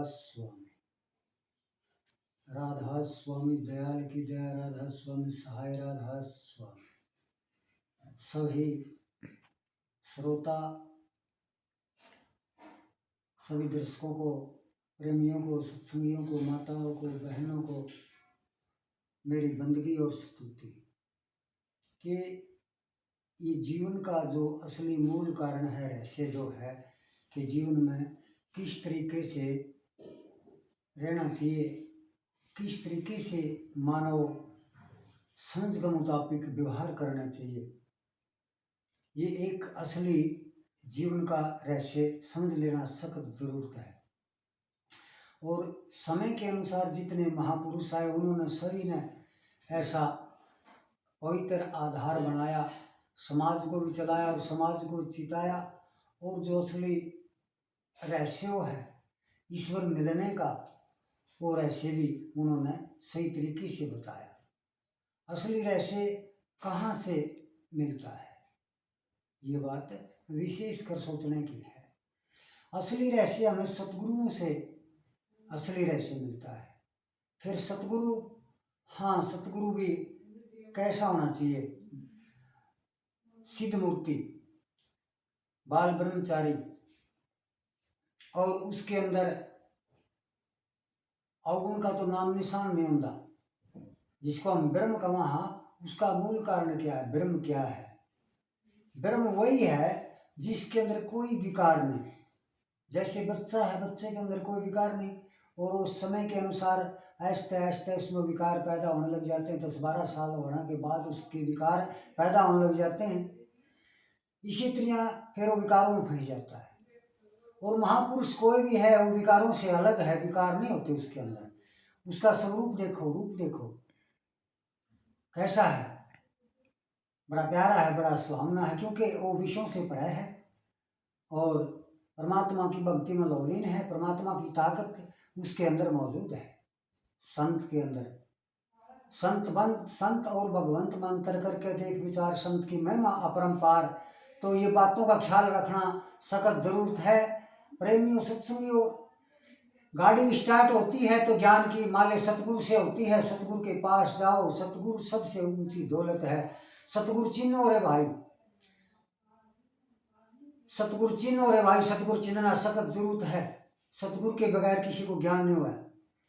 स्वामी, राधा स्वामी दयाल की दया, राधा स्वामी सहाय, राधा स्वामी। सभी श्रोता, सभी दर्शकों को, प्रेमियों को, सत्संगियों को, माताओं को, बहनों को मेरी बंदगी और स्तुति कि ये जीवन का जो असली मूल कारण है, रहस्य जो है कि जीवन में किस तरीके से रहना चाहिए, किस तरीके से मानव समझ के मुताबिक व्यवहार करना चाहिए, ये एक असली जीवन का रहस्य समझ लेना सख्त जरूरत है। और समय के अनुसार जितने महापुरुष आए उन्होंने सभी ने ऐसा पवित्र आधार बनाया, समाज को भी चलाया और समाज को चिताया। और जो असली रहस्य है ईश्वर मिलने का, वो रहस्य भी उन्होंने सही तरीके से बताया। असली रहस्य कहाँ से मिलता है, ये बात विशेष कर सोचने की है। असली रहस्य हमें सतगुरुओं से असली रहस्य मिलता है। फिर सतगुरु, हाँ सतगुरु भी कैसा होना चाहिए? सिद्ध मूर्ति, बाल ब्रह्मचारी, और उसके अंदर अवगुण का तो नाम निशान नहीं होता। जिसको हम ब्रह्म कहा, उसका मूल कारण क्या है? ब्रह्म क्या है? ब्रह्म वही है जिसके अंदर कोई विकार नहीं। जैसे बच्चा है, बच्चे के अंदर कोई विकार नहीं, और उस समय के अनुसार आहिस्ते आहिस्ते उसमें विकार पैदा होने लग जाते हैं। 10-12 साल होने के बाद उसके विकार पैदा होने लग जाते हैं। इसी तरह फिर वो विकारों में फंस जाता है। और महापुरुष कोई भी है वो विकारों से अलग है, विकार नहीं होते उसके अंदर। उसका स्वरूप देखो, रूप देखो कैसा है, बड़ा प्यारा है, बड़ा सुहावना है, क्योंकि वो विषयों से परे है और परमात्मा की भक्ति में लौलीन है। परमात्मा की ताकत उसके अंदर मौजूद है, संत के अंदर। संत और भगवंत में अंतर करके देख विचार, संत की महिमा अपरंपार। तो ये बातों का ख्याल रखना सख्त जरूरत है। प्रेमियों, सत्संगियों, गाड़ी स्टार्ट होती है तो ज्ञान की माले सतगुरु से होती है। सतगुरु के पास जाओ, सतगुरु सबसे ऊंची दौलत है। सतगुरु चिन्हो रे भाई, सतगुरु चिन्हो रे भाई, सतगुरु चिन्हना सख्त जरूरत है। सतगुरु के बगैर किसी को ज्ञान नहीं हुआ,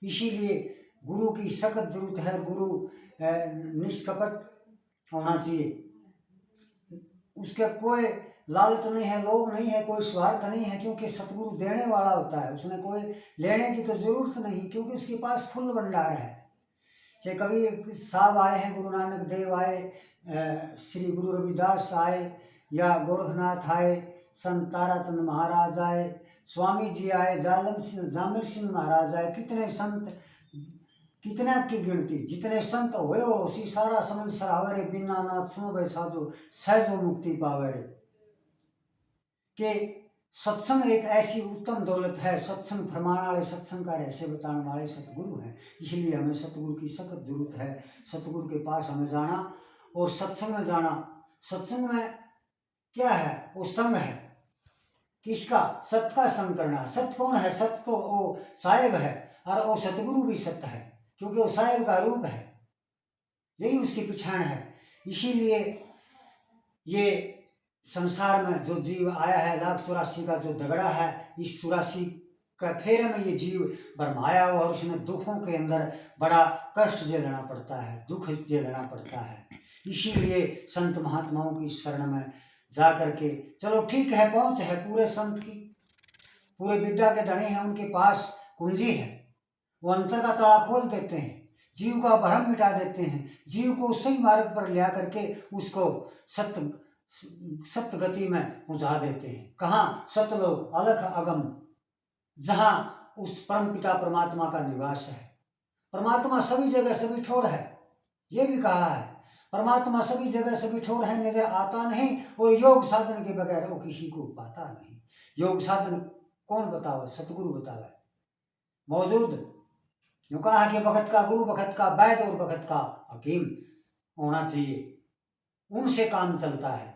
इसीलिए गुरु की सख्त जरूरत है। गुरु निष्कपट होना चाहिए, उसका कोई लालच नहीं है, लोभ नहीं है, कोई स्वार्थ नहीं है, क्योंकि सतगुरु देने वाला होता है। उसने कोई लेने की तो जरूरत नहीं, क्योंकि उसके पास फुल भंडार है। चाहे कभी साहब आए हैं, गुरु नानक देव आए, श्री गुरु रविदास आए, या गोरखनाथ आए, संत ताराचंद महाराज आए, स्वामी जी आए, जामिल सिंह महाराज आए, कितने संत, कितना की गिनती, जितने संत हुए और उसी सारा समझ सरावरे, बिना नाथ सुनो भाई साजो, सहजो मुक्ति पावरे। के सत्संग एक ऐसी उत्तम दौलत है। सत्संग फरमाने वाले, सत्संग का रहस्य बताने वाले सतगुरु हैं। इसलिए हमें सतगुरु की सख्त जरूरत है। सतगुरु के पास हमें जाना और सत्संग में जाना। सत्संग में क्या है? वो संग है। किसका? सत्य का संग करना। सत्य कौन है? सत्य तो वो साहेब है, और वो सतगुरु भी सत्य है, क्योंकि वो साहेब का रूप है, यही उसकी पहचान है। इसीलिए ये संसार में जो जीव आया है, लाख 84 का जो दगड़ा है, इस 84 का फेरे में ये जीव भरमाया हुआ, और उसमें दुखों के अंदर बड़ा कष्ट झेलना पड़ता है, दुख झेलना पड़ता है। इसीलिए संत महात्माओं की शरण में जा करके, चलो ठीक है, पहुंच है पूरे संत की, पूरे विद्या के धनी हैं, उनके पास कुंजी है, वो अंतर का ताला खोल देते हैं, जीव का भ्रम मिटा देते हैं, जीव को सही मार्ग पर ले करके उसको सत्य गति में पहुंचा देते हैं। कहाँ? सतलोक, अलख अगम, जहां उस परम पिता परमात्मा का निवास है। परमात्मा सभी जगह सभी ठोर है, ये भी कहा है। परमात्मा सभी जगह सभी ठोर है, नजर आता नहीं, और योग साधन के बगैर वो किसी को पाता नहीं। योग साधन कौन बतावे? सतगुरु बतावे। मौजूद जो कहा कि भगत का गुरु, भगत का वैद और भगत का हकीम होना चाहिए, उनसे काम चलता है।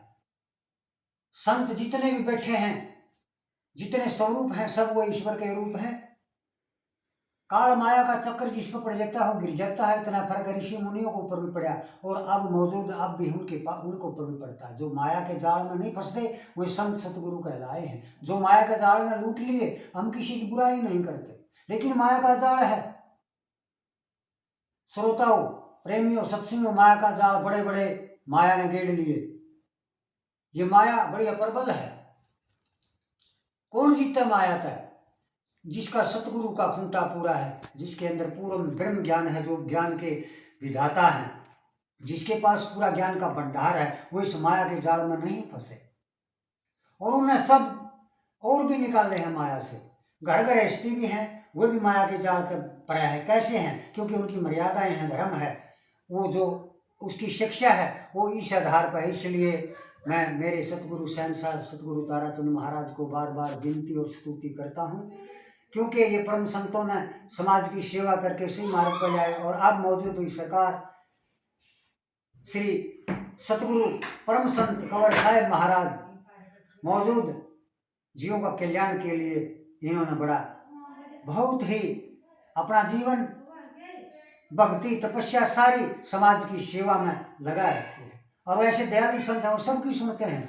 संत जितने भी बैठे हैं, जितने स्वरूप हैं, सब वो ईश्वर के रूप हैं। काल माया का चक्कर जिस पर पड़ जाता है वो गिर जाता है। इतना फर्क ऋषि मुनियों के ऊपर भी पड़ा और अब मौजूद अब भी उनके ऊपर भी पड़ता है। जो माया के जाल में नहीं फंसते वे संत सतगुरु कहलाए हैं। जो माया के जाल में लूट लिए, हम किसी की बुराई नहीं करते, लेकिन माया का जाल है। श्रोताओं, प्रेमियों, सत्संगियों, माया का जाल बड़े बड़े माया ने गेड़ लिए। ये माया बड़ी अप्रबल है। कौन जीतता माया तक? जिसका सतगुरु का खूंटा पूरा है, जिसके अंदर पूर्ण ब्रह्म ज्ञान है, जो ज्ञान के विधाता है, जिसके पास पूरा ज्ञान का भंडार है, वो इस माया के जाल में नहीं फंसे। और उन्हें सब और भी निकाल रहे हैं माया से। घर गृहस्थी भी हैं, वो भी माया के जाल तक पड़ा है। कैसे हैं? क्योंकि उनकी मर्यादाएं हैं, धर्म है, वो जो उसकी शिक्षा है वो इस आधार पर है। इसलिए मैं मेरे सतगुरु शहंशाह सतगुरु ताराचंद महाराज को बार बार विनती और स्तुति करता हूँ, क्योंकि ये परम संतों ने समाज की सेवा करके सही मार्ग पर लाए। और अब मौजूद हुई सरकार श्री सतगुरु परम संत कंवर साहिब महाराज मौजूद जीवों का कल्याण के लिए इन्होंने बड़ा बहुत ही अपना जीवन भक्ति तपस्या सारी समाज की सेवा में लगा रखी है। और ऐसे दयालु संत हैं, और सबकी सुनते हैं,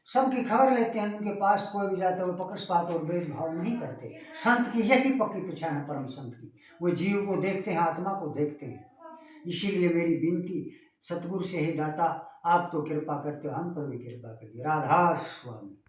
सबकी खबर लेते हैं। उनके पास कोई भी जाता है वो पक्षपात और भेदभाव नहीं करते। संत की यही पक्की पहचान है परम संत की, वो जीव को देखते हैं, आत्मा को देखते हैं। इसीलिए मेरी विनती सतगुरु से ही दाता, आप तो कृपा करते हो, हम पर भी कृपा करिए। राधा स्वामी।